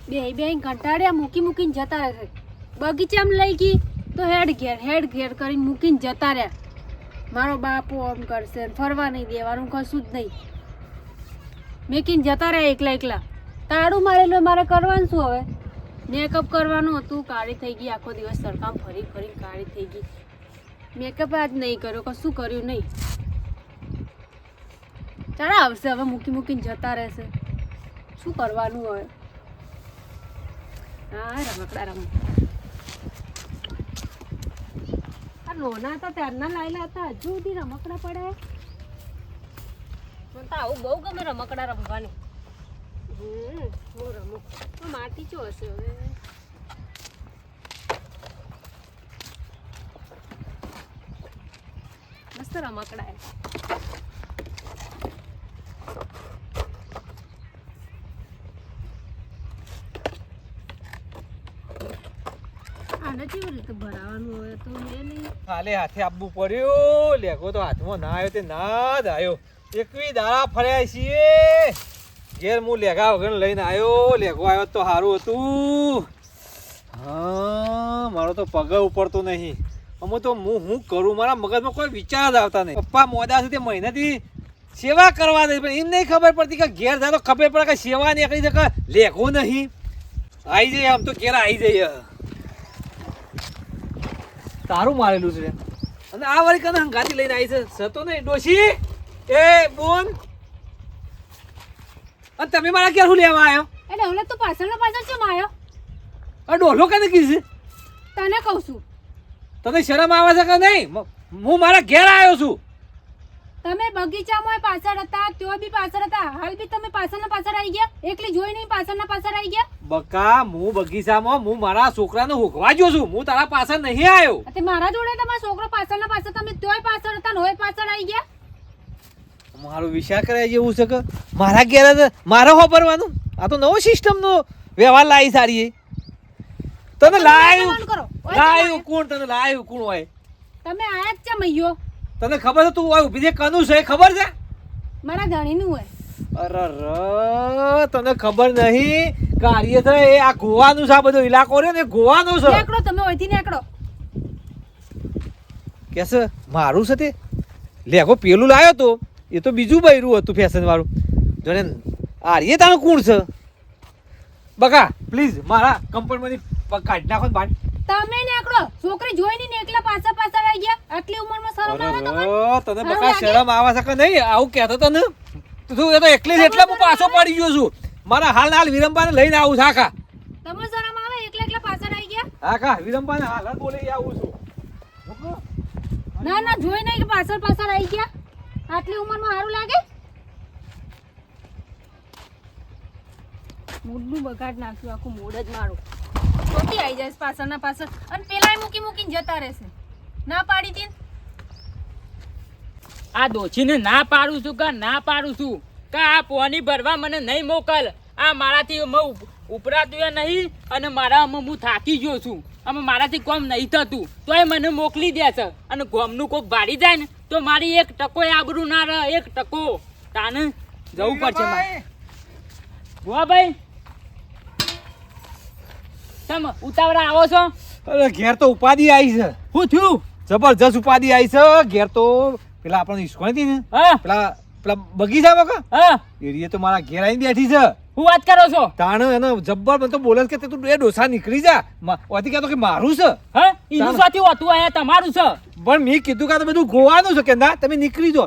બે કંટાળ્યા મૂકીને જતા રહે. બગીચામાં લઈ ગઈ તો હેડ ઘેર કરીને મૂકીને જતા રહ્યા. મારો બાપો આમ કરશે ને ફરવા નહીં દેવાનું, કશું જ નહીં. મેકીને જતા રહ્યા એકલા. તાળું મારેલું, મારે કરવાનું શું હવે? મેકઅપ કરવાનું હતું, કાળી થઈ ગઈ. આખો દિવસ સરકામ ફરી કાળી થઈ ગઈ. મેકઅપ આજ નહીં કર્યો, કશું કર્યું નહીં. ચાલો આવશે હવે, મૂકીને જતા રહેશે. શું કરવાનું હવે? હા, રમકડા રમ. આ નોના હતા ત્યારના લાયેલા હતા, હજુ સુધી રમકડા પડે. મને તો આવું બહુ ગમે રમકડા રમવાની. હું રમું તો માટી ચો હશે હવે. મસ્ત રમકડા. આને કેવી રીતે ભરાવાનું હોય તો મેં નહીં. હાલે હાથે આપવું પડ્યું. લેગો તો હાથમાં ના આવ્યો તે ના જ આવ્યો. એકવી દાડા ફર્યા છીએ. ઘેર હું લેગા વગર લઈને આવ્યો. લેગો આવ્યો તો સારું હતું. હા, મારો તો પગ ઉપડતો નહીં. અમે તો હું કરું, મારા મગજમાં કોઈ વિચાર જ આવતા નહીં. પપ્પા મોડા છે તે મહિનાથી સેવા કરવા દે, પણ એમ નહીં ખબર પડતી કે ઘેર જાય તો ખબર પડે કે સેવા નીકળી છે કે લેગો નહીં. આવી જાય આમ તો ઘેર આવી જાય. તારું મારેલું છે અને આ વાળી કને હંગાતી લઈને આવી છે. સતો નહીં ડોશી એ બોન. અને તમે મારા ઘેર શું લેવા આવ્યો? એટલે હવે તું પાછળ કેમ આવ્યો? આ ડોલો કને કીધું? તને કહું છું. તને શરમ આવે છે કે નહીં? હું મારા ઘેર આવ્યો છું. તમે બગીચામાં પાછળ હતા, તેઓ બી પાછળ હતા. હાલ બી તમે પાછળ આવી ગયા. એકલી જોઈ નહીં પાછળ આવી ગયા. બકા, હું બગીચામાં હું મારા છોકરાને હોકવા ગયો છું. હું તારા પાછળ નહીં આવ્યો. તે મારા જોડે તમારો છોકરો પાછળ તમે તોય પાછળ હતા, નોય પાછળ આવી ગયા. મારો વિચાર કરાય જેવું છે કે મારા ઘેર મારે વાપરવાનું. આ તો નવો સિસ્ટમ નો વ્યવહાર લાવી સારી. તને લાવ્યું કોણ? તને લાવ્યું કોણ હોય? તમે આયા જ છે મૈયો. તને ખબર છે તું હોય ઉભી છે કનું છે? ખબર છે? મારા ધણીનું હોય. અરે તને ખબર નહીં? કાર્ય છે એ આ ગોવાનું છે. આ બધો ઇલાકો રહ્યો ને ગોવાનો છે. નેકડો તમે ઓયથી નેકડો. કે છે મારું છે તે લેગો પેલું લાવ્યો તો એ તો બીજું બૈરું હતું ફેશન વાળું. જોને આર્ય તારું કોણ છે? બકા પ્લીઝ મારા કંપનીમાંથી કાઢી નાખો ને બહાર. તમે નેકડો. છોકરી જોઈ નહીં એકલા પાછળ આવી ગયા. આટલી ઉંમરમાં શરમ આવે તમને? તને બકા શરમ આવે છે કે નહીં? આવું કહેતો તને તું? એ તો એકલી જ એટલે હું પાછો પડી ગયો છું. મારા હાલ વિરંબાને લઈને આવું છું. આખા તમને શરમ આવે? એકલા પાછળ આવી ગયા. આખા વિરંબાને હાલ બોલી આવું છું. ના જોઈ નહીં કે પાછળ આવી ગયા. આટલી ઉંમરમાં સારું લાગે? મૂડનું બગાડ નાખ્યું આખું. મૂડ જ મારું ખોટી આવી જાય પાછળ અને પેલાય મૂકીને જતા રહેશે. ના પાડી હતી આ દોશીને ના પાડું છું કે આ પોની ભરવા મને નહીં મોકલ. આ મારાથી ઉપરાતું નહીં અને મારામાં હું થાકી ગયો છું. અમે મારાથી કોમ નહીં થતું તોય મને મોકલી દે છે. અને ગોમનું કોક ભાડી જાય ને તો મારી એક ટકો આબરૂ ના રહે. એક ટકો તાને જવું પડશે મારે. ગોવા ભાઈ તમે ઉતાવળા આવો છો? અરે ઘેર તો ઉપાધિ આવી છે. શું થયું? જબરજસ્ત ઉપાધિ આવી છે ઘેર તો. પેલા આપણને ઈસ્કોણ હતી ને, પેલા બગીચામાં કા એરિયે તો મારા ઘેર આવીને બેઠી છે. હું વાત કરો છો? તાણ એને જબ્બર મને તો બોલે કે તું બે ડોસા નીકળી જા. ઓથી કહેતો કે મારું છે. હા, એનું સાથે હોતું આયા તમારું છે. પણ મેં કીધું કે બધું ગોવાનું છે કે ના તમે નીકળી જો.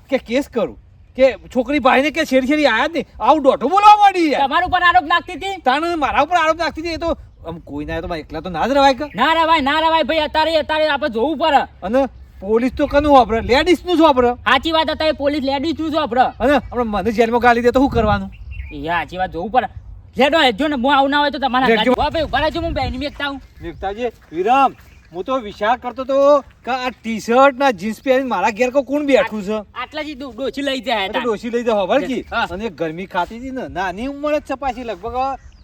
કે કેસ કરું કે છોકરી ભાઈને કે શેરી આયા જ નહીં. આવું દોઢું બોલવા માંડી. તમારા ઉપર આરોપ નાખતી હતી. તાણ મારા ઉપર આરોપ નાખતી હતી. એ તો આમ કોઈ ના તો એકલા તો ના જ રવાય કે. ના રવાય ભાઈ. અત્યારે આપણે જોવું પડે. અને પોલીસ તો કનું વાપરે? લેડીઝ નું જ વાપરે. સાચી વાત. અત્યારે પોલીસ લેડીઝ નું જ વાપરે. અને આપણે મને જેલમાં ગાલી દે તો શું કરવાનું? સાચી વાત. જોવું પડે. લેડો જો ને હું આવું ના હોય તો તમારા ભાઈ ઉભા રહેજો. હું બેન મેકતા હું. મેકતાજી વિરમ હું તો વિચાર કરતો તો કે આ ટી શર્ટ ના જીન્સ પહેરીને મારા ઘેર કોણ બેઠું છે? આટલા જ ડોસી લઈ જાય. ડોસી લઈ જાય ખબર કી. અને ગરમી ખાતી હતી ને, નાની ઉંમર જ છપાસી લગભગ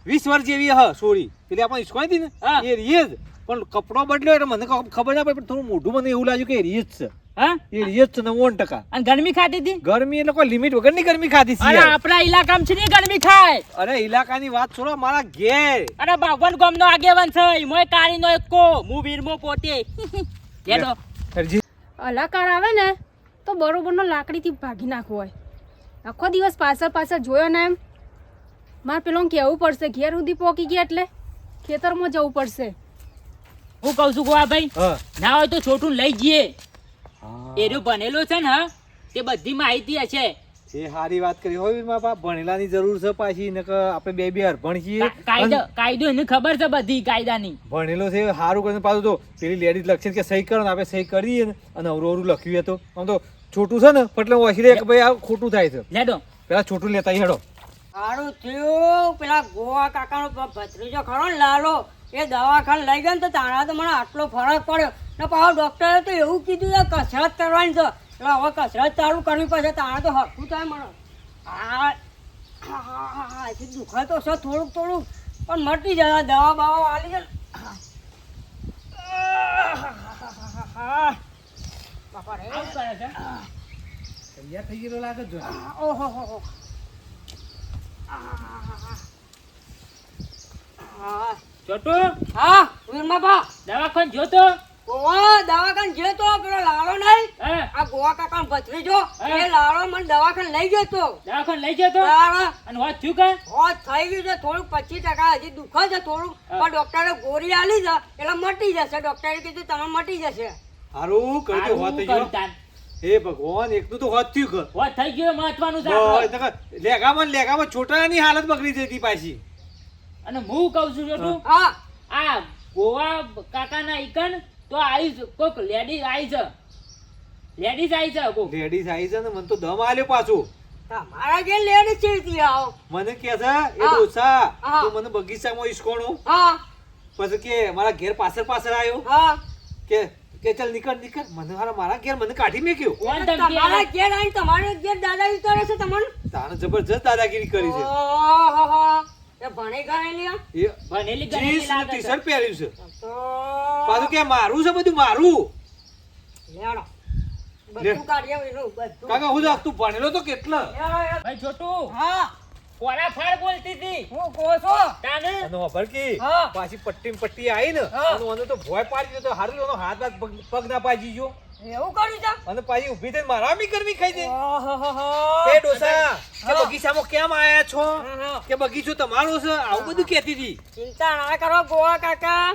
20 વર્ષ જેવી હ સોરી. પેલી આપણે ઈસ્કોઈ હતી ને એ રીએ જ. પણ કપડો બદલ્યો એટલે મને ખબર ના પડી. પણ થોડું મોઢું મને એવું લાગ્યું કે રીએ જ છે. હા એ જ છે 99%. અને ગરમી ખાતી હતી ગરમી એટલે કોઈ લિમિટ વગરની ગરમી ખાધી છે અરે યાર. આપણા ઇલાકામાં છે ને ગરમી ખાય અરે ઇલાકાની વાત છોડો, મારા ઘેર અરે બાગવાન ગામનો આગેવાન છે ઈમોય કાળીનો એકો હું વીરમો પોતે લેડો હરજી અલાકાર આવે ને તો બરોબરનો લાકડીથી ભાગી નાખવો હોય. આખો દિવસ પાછળ જોયો ને એમ મારે પેલો કહેવું પડશે ઘેર સુધી પોકી ગયા એટલે ખેતરમાં જવું પડશે. હું કહું છું ગોવા ભાઈ હા ના હોય તો છોટું લઈ જઈએ હા. એરો બનેલો છે ને હા તે બધી માહિતી હશે એ સારી વાત કરી હોય મારા બાપ. ભણેલાની જરૂર છે પાછી, નકર આપણે બે અરભણ છીએ. કાયદો એને ખબર છે બધી કાયદાની ભણેલો છે સારું કરીને પાછું તો પેલી લેડીઝ લખશે કે સહી કરો ને આપણે સહી કરીએ ને અને અવરું લખ્યું તો આમ તો છોટું છે ને એટલે વાંચી લે કે ભાઈ આ ખોટું થાય છે. લેડો પેલા છોટું લેતા હેડો. સારું થયું પેલા ગોવા કાકાનો ભત્રીજો ખરો ને લાલો એ દવાખાને લઈ ગયો ને તો તારા તો મને આટલો ફરક પડ્યો ને પાછો ડોક્ટરે તો એવું કીધું છે કસરત કરવાની છે એટલે હવે કસરત ચાલુ કરવી પડશે તારા તો હરખું થાય મને હજી દુખે તો છે થોડુંક પણ મટી જાય દવા બવા આલી છે બાપા રે આવું કરે છે તૈયાર થઈ ગયેલો લાગે જો. ઓહો છોટુ હા વીરમા બા દવાખાન જોતો ગોવા દવાખાને જે તો પેલો લાલો નહીં હા આ ગોવા કાકા ભત્રીજો હા. એ લાલો મને દવાખાને લઈ ગયો તો દવાખાન લઈ જતો તારા અને વાત થયું કે હોત થઈ ગયું છે થોડુંક 25% હજી દુખે છે થોડુંક હા. પણ ડોક્ટરે ગોળી આલી છે એટલે મટી જશે ડોક્ટરે કીધું તમે મટી જશે સારું કરજો હોત થઈ ગયો. કરતા હે ભગવાન એકનું તો હોત થયું ઘર. વાત થઈ ગયો મહત્વનું છે આપણો. લેગામાં છોટાની હાલત બગડી જતી પાછી. અને હું કહું છું છોટુ હા આ ગોવા કાકાના ઈકન તો આવી કોક લેડીઝ આવી છે કોક લેડીઝ આવી છે ને મને તો દમ આલ્યો પાછું. તમારા જે લેડી ચીડતી આવો મને કે છે એ હા. ડોસા હા. તું મને બગીચામાં ઈસકોણું. હા પછી કે મારા ઘેર પાછળ આવ્યો હા કે ચાલ નીકળ મને મારા ઘેર મને કાઢી મેક્યો. કોણ ધમકી તમારા આલે? ઘેર આવીને તમારે ઘેર દાદાગીરી કરે છે તમને તાણે જબરજસ્ત દાદાગીરી કરી છે. ઓહો એ ભણી ગયેલી આ? એ ભણેલી ગણેલી જીન્સ લાગે છે. ટી-શર્ટ પહેર્યું છે. તો પાછું કે મારું છે બધું મારું. લેવડો લે. બધું કાઢી આવેલું બધું કાકા હું જા, તું ભણેલો તો કેટલા? લેવડો. ભાઈ છોટુ હા કોરા ફાળ બોલતી હતી હું કહો છો તાને અને વાપર કી હા. પાછી પટ્ટી આવી ને હા. અને તો ભોય પાડી દીધો. હારું એનો હાથ પગ ના પાજી ગયો એવું કર્યું છે અને પાછી ઊભી થઈને મારા મી કરવી ખાઈ દે. ઓહોહોહો. એ ડોસા કે હા. બગીચામાં કેમ આયા છો? હા. કે બગીચો તમારો છે? આવું બધું કહેતી હતી. ચિંતા ના કરો ગોવા કાકા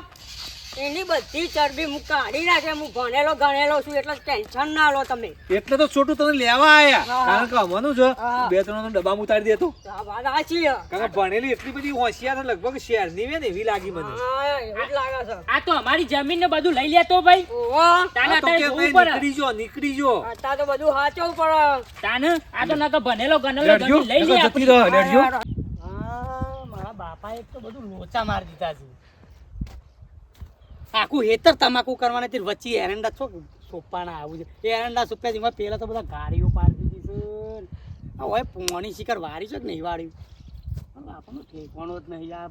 એની બધી ચરબી હું કાઢી નાખે હું ગણેલો છું એટલે ટેન્શન ના લો તમે એટલે તો છોટું તને લેવા આયા. હા. કારણ કે અમાનું છે હા. 2-3 નો ડબ્બા ઉતારી દેતો. આ વાત સાચી છે. કારણ કે ભણેલી એટલી બધી હોશિયાર છે, લગભગ શહેરની વે ને એવી લાગી મને. હા, એવું જ લાગે છે આ તો અમારી જમીન ને બધું લઈ લેતો ભાઈ ઓહો તાને આ તો અત્યારે કે જોવું ભાઈ પડે નીકળી જો. અત્યારે તો બધું સાચવું પડે તાને આ તો નકર ભણેલો ગણેલો લેડજો, ગણી લઈ લે નકર જતી રહો, લેડજો. મારા બાપા એક તો બધું લોચા મારી દીધા છે આખું હેતર તમાકુ કરવાના તે વચ્ચે એરંડા છો સોપાના આવું છે એરંડા સોપ્યા છે એમાં પેલા તો બધા ગાડીઓ પાડી દીધી છે હવે પોણી શિખર વારી છે કે નહીં વાળ્યું આપણને ઠેકવાનો જ નહીં આ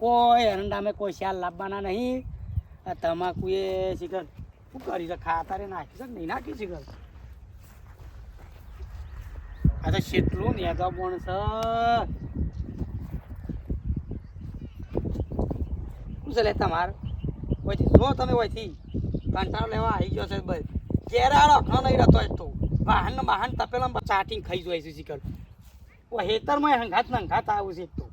કોઈ એરંડામાં કોઈ શાલ લાવવાના નહીં આ તમાકુ એ શિખર શું કરી છે ખાતારે નાખી છે કે નહીં નાખી શિખર આ તો કેટલું નેગા પણ છે શું છે લે તમારે ઓયથી જો તમે ઓયથી કંટાળો લેવા આવી ગયો છે બસ કેરાળો ઘણો નહીં રહેતો જ તો વાહન તપેલા ચાટીને ખાઈ જાય છે શિખર ઓ હેતરમાં હંગાત ને હંગાત આવું છે એક તો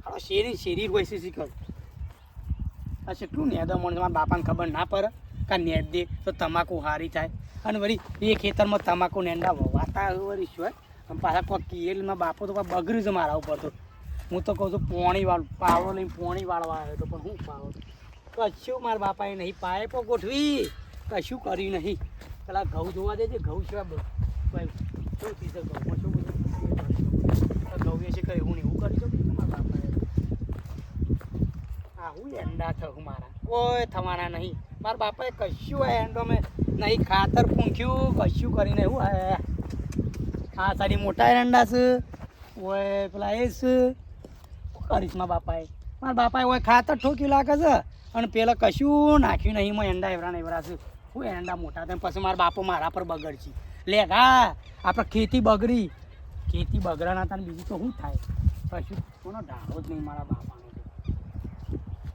હાલો શેરી હોય છે શિખર આ કેટલું નેદો મને મારા બાપાને ખબર ના પડે કે નેદ દે તો તમાકુ હારી થાય અને વળી એ ખેતરમાં તમાકુ નેંડા વાતા વળી શું અને પાછા કોઈ કિયેલમાં બાપો તો બગડ્યું છે મારા ઉપર તો હું તો કહું છું પોણી વાળ પાવડો લઈને પોણી વાળવા આવ્યો તો પણ હું પાવડો કશું મારા બાપાએ નહીં પાઇપો ગોઠવી કશું કર્યું નહીં પેલા ઘઉં જોવા દેજે ઘઉં સિવાય શું થઈ શકે ઘઉંમાં શું બધું ઘઉં એ છે કે એવું ને એવું કરી શકું મારા બાપાએ આવું એંડા થયું મારા કોઈ થવાના નહીં મારા બાપાએ કશું આ એંડો મેં નહીં ખાતર પૂંખ્યું કશું કરીને એવું આ સારી મોટા એરંડા છે ઓય પેલા એ છે શું કરીશ મારા બાપાએ ઓય ખાતર ઠોક્યું લાગે છે અને પેલા કશું નાખ્યું નહીં એમાં એંડા એવરા છે હું એરંડા મોટા થાય પછી મારા બાપો મારા પર બગડશે લે હા આપણે ખેતી બગડી ખેતી બગડાના હતા બીજું તો શું થાય કશું કોનો ઢાળો જ નહીં મારા બાપાનો તો.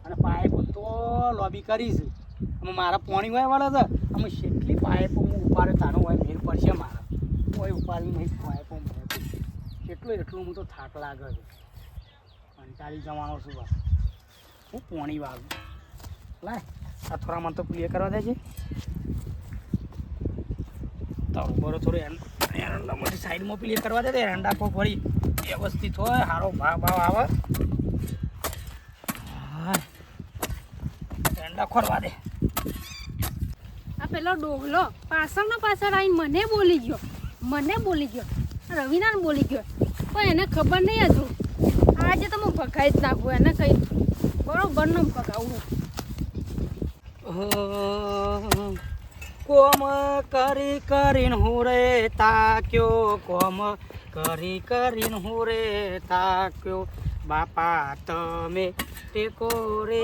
અને પાઇપો તો લોબી કરીશ અમે મારા પાણી હોય વાળા છે અમે કેટલી પાઇપો હું ઉપાડે તારો હોય મેર પડશે મારા કોઈ ઉપાડી નહીં પાઇપો એટલું હું તો થાક લાગે છે કંટાળી જવાનો છું બસ હું પાણી વાળું લાય આ થોડા મને તો ક્લિયર કરવા દે છે તો બરો થોડું એરંડામાંથી સાઈડમાં ક્લિયર કરવા દે એરંડા પર ફરી વ્યવસ્થિત હોય સારો ભાવ આવે એરંડા ખોરવા દે. આ પેલો ડોગલો પાછળ આવીને મને બોલી ગયો રવિનાને બોલી ગયો પણ એને ખબર નહીં હતું આજે તો હું ભગાઈ જ નાખું એને કઈ બરોબર ન ભગાવું. કોમ કરી કરીને હું રે તાક્યો કોમ કરીને હું રે તાક્યો બાપા તમે ટેકો રે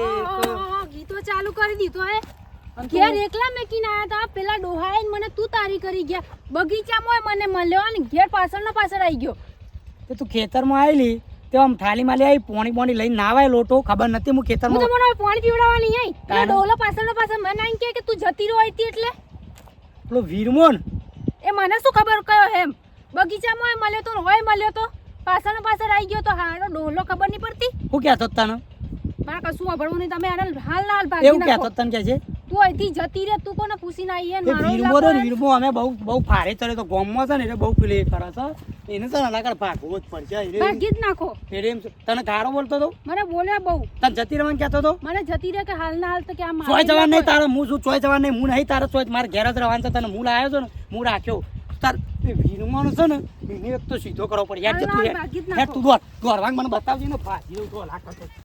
ગીતો ચાલુ કરી દીધો હે ઘેર એકલા મેકીને આયા તા પેલા ડોહાએ મને તું તારી કરી ગયા બગીચામાં મને મળ્યો અને ઘેર પાછળ આવી ગયો. તો તું ખેતરમાં આવેલી તો આમ થાળીમાં લઈ આવી પોણી લઈને નાવાય લોટો ખબર નથી હું હું ખેતરમાં તો મને પાણી પીવડાવવાની આવી પેલો ડોલો પાછળ મને આઈને કહે કે તું જતી રહો હતી એટલે પેલો વીરમોન એ મને શું ખબર કયો એમ બગીચામાં મળ્યો તો પાછળ આવી ગયો તો હારો ડોલો ખબર નહીં પડતી. હું કહેતો તને મારે કશું વાપરવું નહીં તમે આને હાલ ના હાલ ભાગી એવું નાખો. કહેતો તને કે છે તું અહીંથી જતી રહે તું કોને પૂછીને આવી એ વીરમો રે વીરમો અમે બહુ ફારે ચડે તો ગોમમાં છે ને એટલે બહુ પેલી એ કરે છે એને છે ને આગળ ભાગવો જ પડશે ભાગી જ નાખો. એમ તને ગાળો બોલતો હતો મને બોલ્યા બહુ તને જતી રહેવાનું કહેતો હતો મને જતી રહે કે હાલ ના હાલ તો કે આ ચોય જવાન નહીં તારે હું શું ચોય જવાન નહીં હું નહીં તારે ચોય મારે ઘેર જ રહેવાનું છે તને હું લાવ્યો છો ને હું રાખ્યો તાર એ વીરમાનો છે ને એને એક તો સીધો કરવો પડે યાર જતું રે યાર તું દોડ દોડવાંગ મને બતાવજે ને ભાજી તો લાખ